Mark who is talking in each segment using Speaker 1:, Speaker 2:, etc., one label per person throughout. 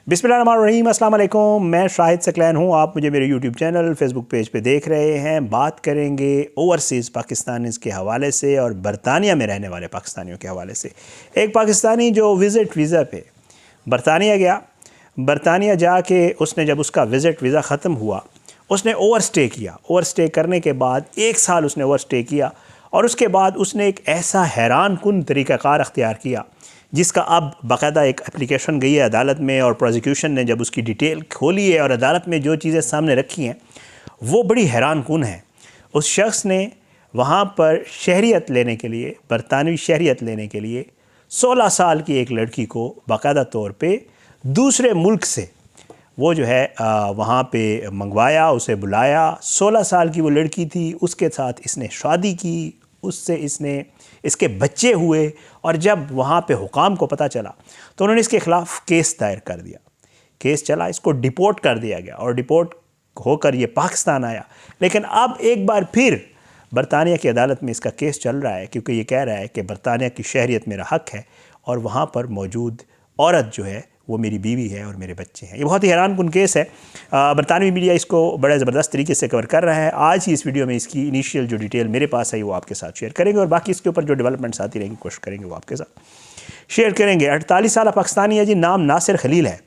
Speaker 1: बिस्मिल्लाहिर्रहमानिर्रहीम, अस्सलाम वालेकुम। मैं शाहिद सकलैन हूँ। आप मुझे मेरे यूट्यूब चैनल फेसबुक पेज पे देख रहे हैं। बात करेंगे ओवरसीज़ पाकिस्तानीज़ के हवाले से और बरतानिया में रहने वाले पाकिस्तानियों के हवाले से। एक पाकिस्तानी जो विज़िट वीज़ा पे बरतानिया गया, बरतानिया जाके उसने जब उसका विज़िट वीज़ा ख़त्म हुआ, उसने ओवरस्टे किया। ओवरस्टे करने के बाद 1 साल उसने ओवरस्टे किया और उसके बाद उसने एक ऐसा हैरान कुन तरीक़ाकार अख्तियार किया जिसका अब बाकायदा एक एप्लीकेशन गई है अदालत में, और प्रोसिक्यूशन ने जब उसकी डिटेल खोली है और अदालत में जो चीज़ें सामने रखी हैं वो बड़ी हैरान कुन है। उस शख्स ने वहाँ पर शहरियत लेने के लिए, बरतानवी शहरियत लेने के लिए 16 साल की एक लड़की को बाकायदा तौर पे दूसरे मुल्क से वो जो है वहाँ पे मंगवाया, उसे बुलाया। 16 साल की वो लड़की थी, उसके साथ इसने शादी की, उससे इसके बच्चे हुए, और जब वहाँ पे हुकाम को पता चला तो उन्होंने इसके ख़िलाफ़ केस दायर कर दिया। केस चला, इसको डिपोर्ट कर दिया गया और डिपोर्ट होकर ये पाकिस्तान आया। लेकिन अब एक बार फिर बरतानिया की अदालत में इसका केस चल रहा है, क्योंकि ये कह रहा है कि बरतानिया की शहरियत मेरा हक़ है और वहाँ पर मौजूद औरत जो है वो मेरी बीवी है और मेरे बच्चे हैं। ये बहुत ही हैरान कुन केस है। बरतानवी मीडिया इसको बड़े ज़बरदस्त तरीके से कवर कर रहा है। आज ही इस वीडियो में इसकी इनिशियल जो डिटेल मेरे पास है वो आपके साथ शेयर करेंगे, और बाकी इसके ऊपर जो डेवलपमेंट्स आती रहेंगी कोशिश करेंगे वो आपके साथ शेयर करेंगे। 48 साल पाकिस्तानी है जी, नाम नासिर खलील है।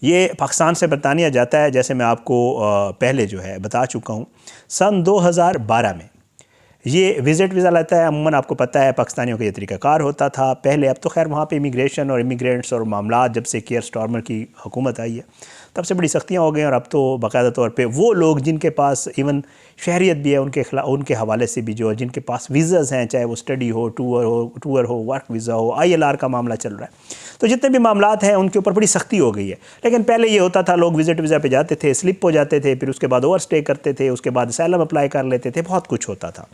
Speaker 1: ये पाकिस्तान से बरतानिया जाता है, जैसे मैं आपको पहले जो है बता चुका हूँ। सन 2012 में ये विज़िट वीज़ा लेता है। अमूमन आपको पता है पाकिस्तानियों का ये तरीक़ाकार होता था पहले। अब तो खैर वहाँ पे इमिग्रेशन और इमिग्रेंट्स और मामलात, जब से कियर स्टारमर की हुकूमत आई है तब से बड़ी सख्तियाँ हो गई हैं, और अब तो बाकायदा तौर पे वो लोग जिनके पास इवन शहरियत भी है उनके हवाले से भी जो जिनके पास वीज़ाज़ हैं, चाहे वो स्टडी हो, टूर हो, वर्क वीज़ा हो, ILR का मामला चल रहा है, तो जितने भी मामलात हैं उनके ऊपर बड़ी सख्ती हो गई है। लेकिन पहले ये होता था, लोग विज़िट वीज़ा पे जाते थे, स्लिप हो जाते थे, फिर उसके बाद ओवर स्टे करते थे, उसके बाद असैलम अप्लाई कर लेते थे, बहुत कुछ होता था।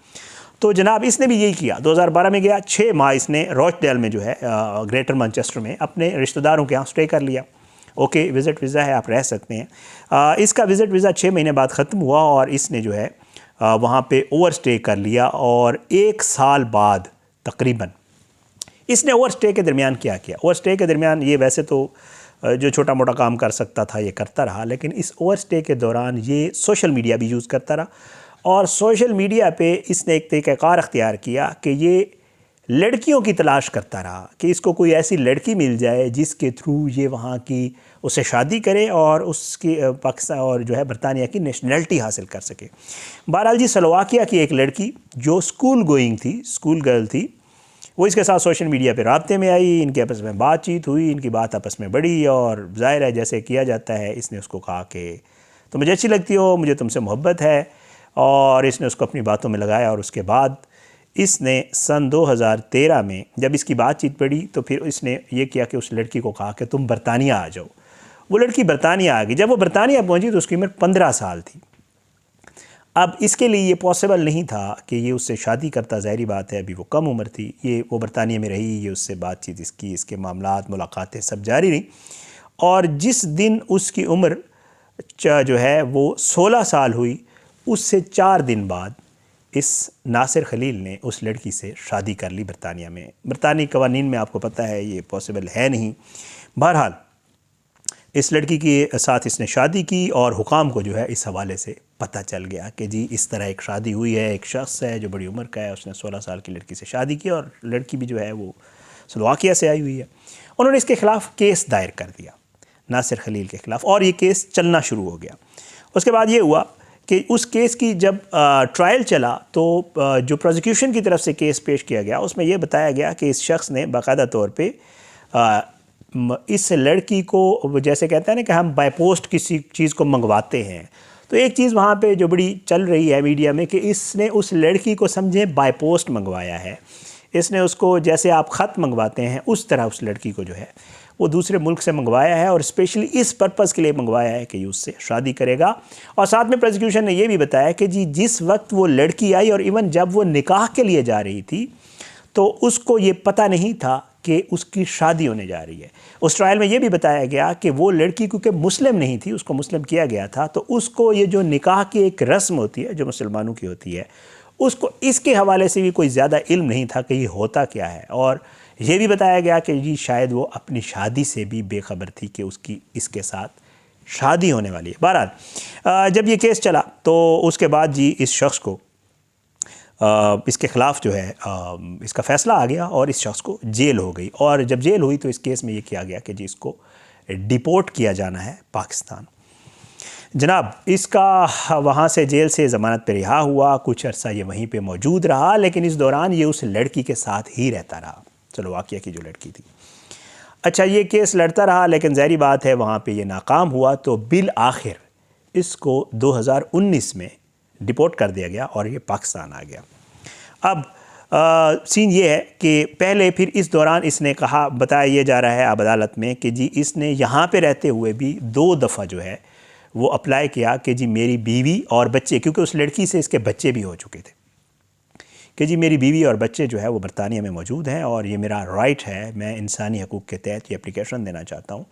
Speaker 1: तो जनाब इसने भी यही किया। 2012 में गया, 6 माह इसने रोचडेल में जो है ग्रेटर मैनचेस्टर में अपने रिश्तेदारों के यहाँ स्टे कर लिया। ओके, विज़िट वीज़ा है, आप रह सकते हैं। इसका विज़िट वीज़ा 6 महीने बाद ख़त्म हुआ और इसने जो है वहाँ पे ओवर स्टे कर लिया, और 1 साल बाद तकरीबन इसने ओवर स्टे के दरमियान क्या किया। ओवर स्टे के दरमियान ये वैसे तो जो छोटा मोटा काम कर सकता था ये करता रहा, लेकिन इस ओवर स्टे के दौरान ये सोशल मीडिया भी यूज़ करता रहा, और सोशल मीडिया पे इसने एक तरीक़ाकार अख्तियार किया कि ये लड़कियों की तलाश करता रहा कि इसको कोई ऐसी लड़की मिल जाए जिसके थ्रू ये वहाँ की उससे शादी करे और उसकी पाकिस्तान और जो है बरतानिया की नेशनलिटी हासिल कर सके। बहरहाल जी, स्लोवाकिया की एक लड़की जो स्कूल गोइंग थी, स्कूल गर्ल थी, वो इसके साथ सोशल मीडिया पे राब्ते में आई। इनके आपस में बातचीत हुई, इनकी बात आपस में बढ़ी, और ज़ाहिर है जैसे किया जाता है, इसने उसको कहा कि तुम मुझे अच्छी लगती हो, मुझे तुमसे मोहब्बत है, और इसने उसको अपनी बातों में लगाया। और उसके बाद इसने सन 2013 में जब इसकी बातचीत बढ़ी तो फिर इसने ये किया कि उस लड़की को कहा कि तुम बरतानिया आ जाओ। वो लड़की बरतानिया आ गई। जब वो बरतानिया पहुंची तो उसकी उम्र 15 साल थी। अब इसके लिए ये पॉसिबल नहीं था कि ये उससे शादी करता, ज़ाहिरी बात है, अभी वो कम उम्र थी। वो बरतानिया में रही, ये उससे बातचीत इसके मामलात, मुलाकातें सब जारी रहीं, और जिस दिन उसकी उम्र जो है वो 16 साल हुई, उससे 4 दिन बाद इस नासिर खलील ने उस लड़की से शादी कर ली बरतानिया में। बरतानी कवानीन में आपको पता है ये पॉसिबल है नहीं। बहरहाल इस लड़की के साथ इसने शादी की, और हुकाम को जो है इस हवाले से पता चल गया कि जी इस तरह एक शादी हुई है। एक शख्स है जो बड़ी उम्र का है, उसने 16 साल की लड़की से शादी की, और लड़की भी जो है वो स्लोवाकिया से आई हुई है। उन्होंने इसके ख़िलाफ़ केस दायर कर दिया, नासिर खलील के ख़िलाफ़, और ये केस चलना शुरू हो गया। उसके बाद ये हुआ कि उस केस की जब ट्रायल चला तो जो प्रोसिक्यूशन की तरफ से केस पेश किया गया उसमें यह बताया गया कि इस शख्स ने बाकायदा तौर पे इस लड़की को, जैसे कहते हैं ना कि हम बाय पोस्ट किसी चीज़ को मंगवाते हैं, तो एक चीज़ वहाँ पे जो बड़ी चल रही है मीडिया में कि इसने उस लड़की को समझे बाय पोस्ट मंगवाया है। इसने उसको जैसे आप ख़त मंगवाते हैं उस तरह उस लड़की को जो है वो दूसरे मुल्क से मंगवाया है, और स्पेशली इस पर्पज़ के लिए मंगवाया है कि ये उससे शादी करेगा। और साथ में प्रोसिक्यूशन ने यह भी बताया कि जी जिस वक्त वो लड़की आई, और इवन जब वो निकाह के लिए जा रही थी, तो उसको ये पता नहीं था कि उसकी शादी होने जा रही है। उस ट्रायल में ये भी बताया गया कि वो लड़की क्योंकि मुस्लिम नहीं थी, उसको मुस्लिम किया गया था, तो उसको ये जो निकाह की एक रस्म होती है जो मुसलमानों की होती है, उसको इसके हवाले से भी कोई ज़्यादा इल्म नहीं था कि ये होता क्या है। और ये भी बताया गया कि जी शायद वो अपनी शादी से भी बेखबर थी कि उसकी इसके साथ शादी होने वाली है। बहरहाल जब ये केस चला तो उसके बाद जी इस शख्स को इसके ख़िलाफ़ जो है इसका फ़ैसला आ गया और इस शख्स को जेल हो गई। और जब जेल हुई तो इस केस में ये किया गया कि जी इसको डिपोर्ट किया जाना है पाकिस्तान। जनाब इसका वहाँ से जेल से ज़मानत पर रिहा हुआ, कुछ अर्सा ये वहीं पे मौजूद रहा, लेकिन इस दौरान ये उस लड़की के साथ ही रहता रहा, चलो वाक़या की जो लड़की थी। अच्छा ये केस लड़ता रहा, लेकिन ज़ाहिर बात है वहाँ पे ये नाकाम हुआ, तो बिल आखिर इसको 2019 में डिपोर्ट कर दिया गया और ये पाकिस्तान आ गया। अब सीन ये है कि पहले फिर इस दौरान इसने कहा, बताया ये जा रहा है अब अदालत में कि जी इसने यहाँ पे रहते हुए भी 2 दफ़ा जो है वो अप्लाई किया कि जी मेरी बीवी और बच्चे, क्योंकि उस लड़की से इसके बच्चे भी हो चुके थे, कि जी मेरी बीवी और बच्चे जो है वो बरतानिया में मौजूद हैं और ये मेरा राइट है, मैं इंसानी हकूक़ के तहत ये एप्लीकेशन देना चाहता हूँ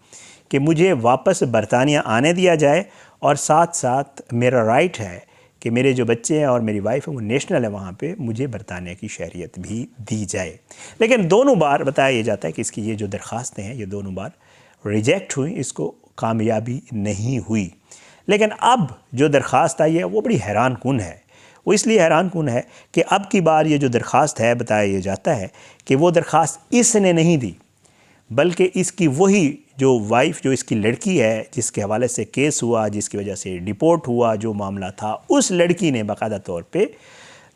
Speaker 1: कि मुझे वापस बरतानिया आने दिया जाए, और साथ साथ मेरा राइट है कि मेरे जो बच्चे हैं और मेरी वाइफ है वो नेशनल है वहाँ पे, मुझे बरतानिया की शहरियत भी दी जाए। लेकिन दोनों बार बताया जाता है कि इसकी ये जो दरख्वास्तें हैं ये दोनों बार रिजेक्ट हुई, इसको कामयाबी नहीं हुई। लेकिन अब जो दरख्वास्त आई है वो बड़ी हैरान कुन है। वो इसलिए हैरान कुन है कि अब की बार ये जो दरख्वास्त है, बताया जाता है कि वो दरख्वास्त इसने नहीं दी, बल्कि इसकी वही जो वाइफ, जो इसकी लड़की है जिसके हवाले से केस हुआ, जिसकी वजह से डिपोर्ट हुआ जो मामला था, उस लड़की ने बाकायदा तौर पे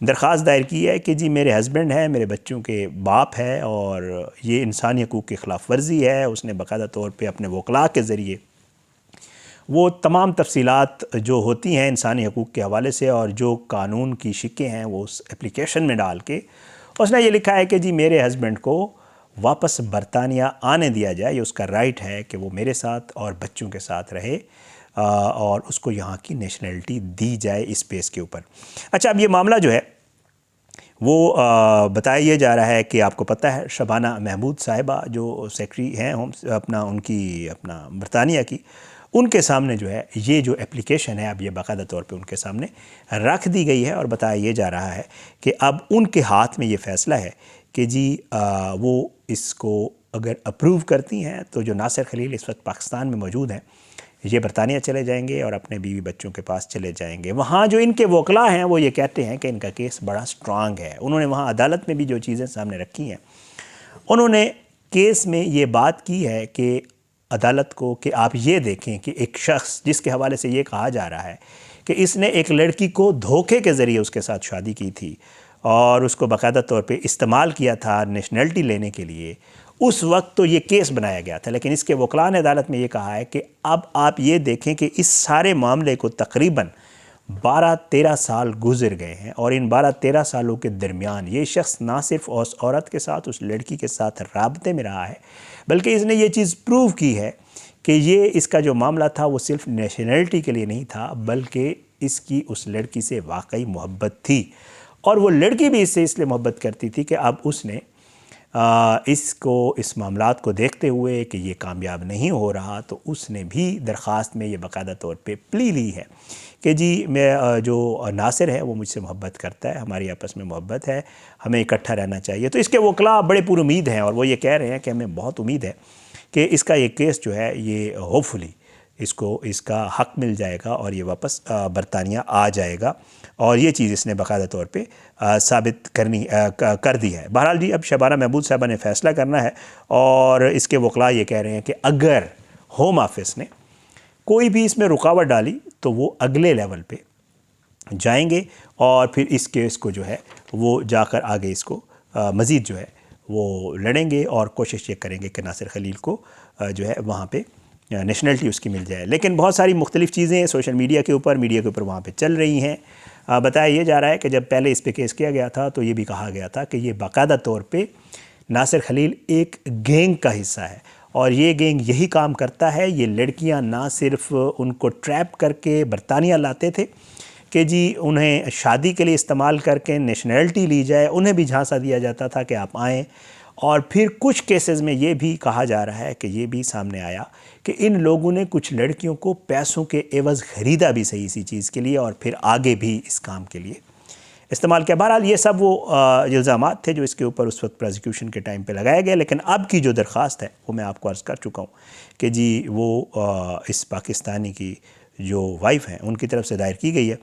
Speaker 1: दरख्वास्त दायर की है कि जी मेरे हस्बैंड हैं, मेरे बच्चों के बाप है और ये इंसानी हकूक़ की ख़िलाफ़ वर्जी है। उसने बाकायदा तौर पे अपने वकला के ज़रिए वो तमाम तफसीलात जो होती हैं इंसानी हकूक़ के हवाले से और जो कानून की शिकें हैं वो उस एप्लीकेशन में डाल के उसने ये लिखा है कि जी मेरे हस्बैंड को वापस बरतानिया आने दिया जाए, ये उसका राइट है कि वो मेरे साथ और बच्चों के साथ रहे और उसको यहाँ की नेशनलिटी दी जाए इस बेस के ऊपर। अच्छा अब ये मामला जो है वो बताया ये जा रहा है कि आपको पता है शबाना महमूद साहिबा जो सेक्रेटरी हैं होम अपना बरतानिया की, उनके सामने जो है ये जो एप्लीकेशन है अब ये बाकायदा तौर पे उनके सामने रख दी गई है और बताया ये जा रहा है कि अब उनके हाथ में ये फ़ैसला है कि जी वो इसको अगर अप्रूव करती हैं तो जो नासिर खलील इस वक्त पाकिस्तान में मौजूद हैं ये बरतानिया चले जाएंगे और अपने बीवी बच्चों के पास चले जाएंगे। वहाँ जो इनके वकला हैं वो ये कहते हैं कि इनका केस बड़ा स्ट्रांग है। उन्होंने वहाँ अदालत में भी जो चीज़ें सामने रखी हैं, उन्होंने केस में ये बात की है कि अदालत को कि आप ये देखें कि एक शख्स जिसके हवाले से ये कहा जा रहा है कि इसने एक लड़की को धोखे के ज़रिए उसके साथ शादी की थी और उसको बाकायदा तौर पे इस्तेमाल किया था नेशनलिटी लेने के लिए, उस वक्त तो ये केस बनाया गया था। लेकिन इसके वकला ने अदालत में ये कहा है कि अब आप ये देखें कि इस सारे मामले को तकरीबन 12-13 साल गुजर गए हैं और इन 12-13 सालों के दरमियान ये शख्स ना सिर्फ उस औरत के साथ, उस लड़की के साथ राब्ते में रहा है, बल्कि इसने ये चीज़ प्रूव की है कि ये इसका जो मामला था वो सिर्फ नेशनलिटी के लिए नहीं था, बल्कि इसकी उस लड़की से वाकई मोहब्बत थी और वो लड़की भी इससे इसलिए मोहब्बत करती थी कि अब उसने इस मामलात को देखते हुए कि ये कामयाब नहीं हो रहा तो उसने भी दरख्वास्त में ये बाकायदा तौर पे प्ली ली है कि जी मैं जो नासिर है वो मुझसे मोहब्बत करता है, हमारी आपस में मोहब्बत है, हमें इकट्ठा रहना चाहिए। तो इसके वकला बड़े पुरुमीद हैं और वो ये कह रहे हैं कि हमें बहुत उम्मीद है कि इसका ये केस जो है ये होपफुली इसको इसका हक़ मिल जाएगा और ये वापस बरतानिया आ जाएगा और ये चीज़ इसने बाकायदा तौर पे साबित कर दी है। बहरहाल जी अब शबाना महमूद साहबा ने फ़ैसला करना है और इसके वकला ये कह रहे हैं कि अगर होम ऑफिस ने कोई भी इसमें रुकावट डाली तो वो अगले लेवल पे जाएंगे और फिर इस केस को जो है वो जाकर आगे इसको मज़ीद जो है वो लड़ेंगे और कोशिश ये करेंगे कि नासिर खलील को जो है वहाँ पे नेशनलिटी उसकी मिल जाए। लेकिन बहुत सारी मुख्तलिफ़ चीज़ें सोशल मीडिया के ऊपर वहाँ पे चल रही हैं। बताया ये जा रहा है कि जब पहले इस पे केस किया गया था तो ये भी कहा गया था कि ये बाकायदा तौर पे नासिर खलील एक गैंग का हिस्सा है और ये गैंग यही काम करता है। ये लड़कियां ना सिर्फ उनको ट्रैप करके बरतानिया लाते थे कि जी उन्हें शादी के लिए इस्तेमाल करके नेशनलिटी ली जाए, उन्हें भी झांसा दिया जाता था कि आप आएँ। और फिर कुछ केसेस में ये भी कहा जा रहा है कि ये भी सामने आया कि इन लोगों ने कुछ लड़कियों को पैसों के एवज़ ख़रीदा भी सही इसी चीज़ के लिए और फिर आगे भी इस काम के लिए इस्तेमाल किया। बहरहाल ये सब वो इल्ज़ामात थे जो इसके ऊपर उस वक्त प्रोसिक्यूशन के टाइम पे लगाए गए, लेकिन अब की जो दरख्वास्त है वो मैं आपको अर्ज़ कर चुका हूँ कि जी वो इस पाकिस्तानी की जो वाइफ हैं उनकी तरफ से दायर की गई है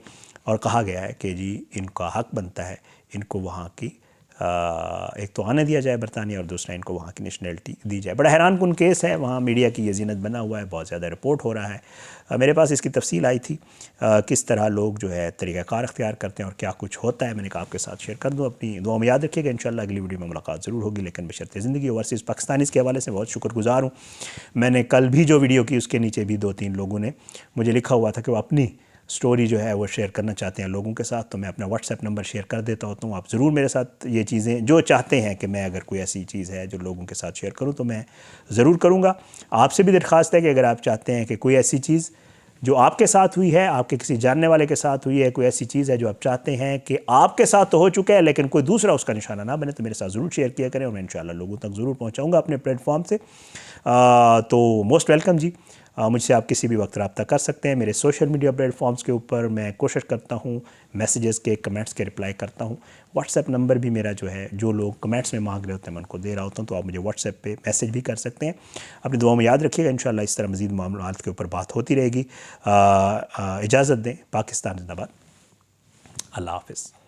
Speaker 1: और कहा गया है कि जी इनका हक़ बनता है इनको वहाँ की एक तो आने दिया जाए बरतानिया और दूसरा इनको वहाँ की नेशनलिटी दी जाए। बड़ा हैरान कुन केस है, वहाँ मीडिया की ये ज़ीनत बना हुआ है, बहुत ज़्यादा रिपोर्ट हो रहा है। मेरे पास इसकी तफसील आई थी किस तरह लोग जो है तरीक़ाकार अख्तियार करते हैं और क्या कुछ होता है। मैंने कहा आपके साथ शेयर कर दूँ, अपनी दुआ में याद रखिएगा। इंशाल्लाह अगली वीडियो में मुलाकात ज़रूर होगी, लेकिन बशर्ते ज़िंदगी। ओवरसीज़ पाकिस्तानीज़ के हवाले से बहुत शुक्रगुज़ार हूँ। मैंने कल भी जो वीडियो की उसके नीचे भी 2-3 लोगों ने मुझे लिखा हुआ था कि वो अपनी स्टोरी जो है वो शेयर करना चाहते हैं लोगों के साथ, तो मैं अपना व्हाट्सएप नंबर शेयर कर देता होता हूँ। आप ज़रूर मेरे साथ ये चीज़ें जो चाहते हैं कि मैं अगर कोई ऐसी चीज़ है जो लोगों के साथ शेयर करूँ तो मैं ज़रूर करूँगा। आपसे भी दरख्वास्त है कि अगर आप चाहते हैं कि कोई ऐसी चीज़ जो आपके साथ हुई है, आपके किसी जानने वाले के साथ हुई है, कोई ऐसी चीज़ है जो आप चाहते हैं कि आपके साथ तो हो चुका है लेकिन कोई दूसरा उसका निशाना ना बने, तो मेरे साथ ज़रूर शेयर किया करें और मैं इंशाल्लाह लोगों तक ज़रूर पहुँचाऊँगा अपने प्लेटफॉर्म से। तो मोस्ट वेलकम जी। मुझसे आप किसी भी वक्त रब्ता कर सकते हैं मेरे सोशल मीडिया प्लेटफॉर्म्स के ऊपर। मैं कोशिश करता हूँ मैसेजेस के, कमेंट्स के रिप्लाई करता हूँ। व्हाट्सएप नंबर भी मेरा जो है, जो लोग कमेंट्स में मांग रहे होते हैं मैं उनको दे रहा होता हूँ, तो आप मुझे व्हाट्सएप पे मैसेज भी कर सकते हैं। अपनी दुआ में याद रखिएगा, इंशाल्लाह इस तरह मज़ीद मामलात के ऊपर बात होती रहेगी। इजाज़त दें। पाकिस्तान जिंदाबाद। अल्लाह हाफ़िज़।